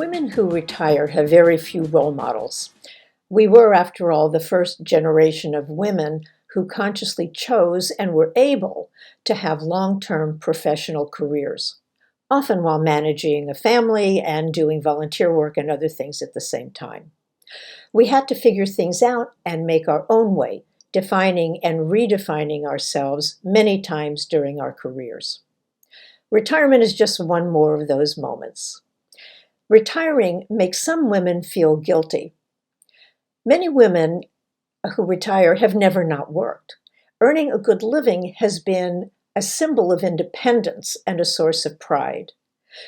Women who retire have very few role models. We were, after all, the first generation of women who consciously chose and were able to have long-term professional careers, often while managing a family and doing volunteer work and other things at the same time. We had to figure things out and make our own way, defining and redefining ourselves many times during our careers. Retirement is just one more of those moments. Retiring makes some women feel guilty. Many women who retire have never not worked. Earning a good living has been a symbol of independence and a source of pride.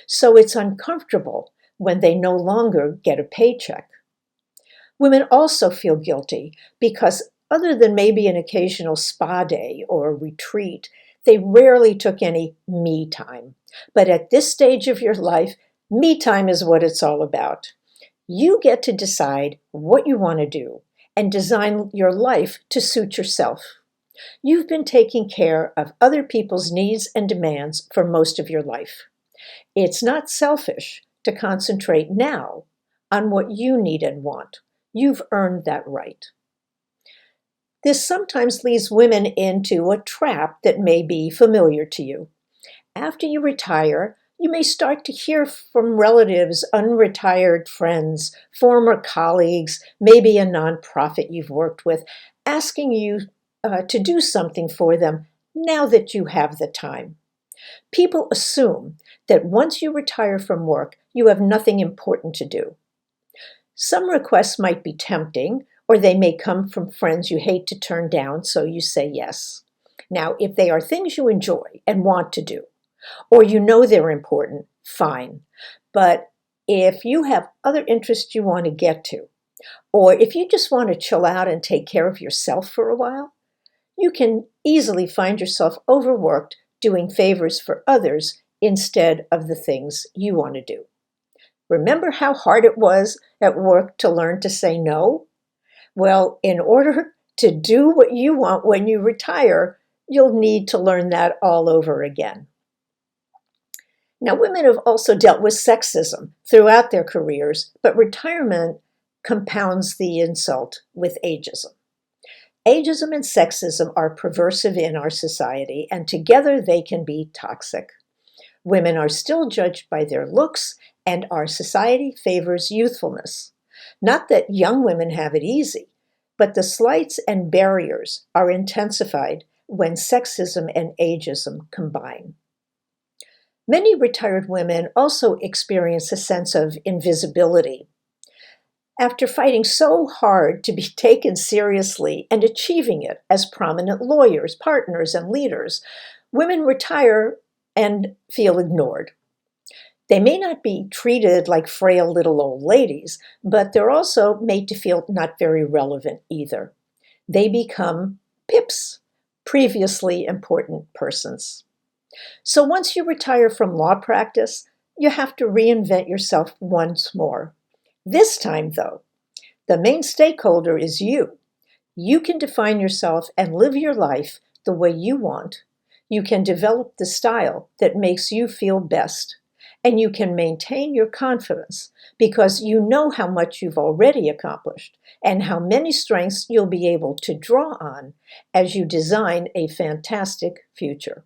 So it's uncomfortable when they no longer get a paycheck. Women also feel guilty because, other than maybe an occasional spa day or retreat, they rarely took any me time. But at this stage of your life, me time is what it's all about. You get to decide what you want to do and design your life to suit yourself. You've been taking care of other people's needs and demands for most of your life. It's not selfish to concentrate now on what you need and want. You've earned that right. This sometimes leads women into a trap that may be familiar to you. After you retire, you may start to hear from relatives, unretired friends, former colleagues, maybe a nonprofit you've worked with, asking you to do something for them now that you have the time. People assume that once you retire from work, you have nothing important to do. Some requests might be tempting, or they may come from friends you hate to turn down, so you say yes. Now, if they are things you enjoy and want to do, or you know they're important, fine. But if you have other interests you want to get to, or if you just want to chill out and take care of yourself for a while, you can easily find yourself overworked doing favors for others instead of the things you want to do. Remember how hard it was at work to learn to say no? Well, in order to do what you want when you retire, you'll need to learn that all over again. Now, women have also dealt with sexism throughout their careers, but retirement compounds the insult with ageism. Ageism and sexism are perversive in our society, and together they can be toxic. Women are still judged by their looks, and our society favors youthfulness. Not that young women have it easy, but the slights and barriers are intensified when sexism and ageism combine. Many retired women also experience a sense of invisibility. After fighting so hard to be taken seriously and achieving it as prominent lawyers, partners, and leaders, women retire and feel ignored. They may not be treated like frail little old ladies, but they're also made to feel not very relevant either. They become pips, previously important persons. So once you retire from law practice, you have to reinvent yourself once more. This time, though, the main stakeholder is you. You can define yourself and live your life the way you want. You can develop the style that makes you feel best. And you can maintain your confidence because you know how much you've already accomplished and how many strengths you'll be able to draw on as you design a fantastic future.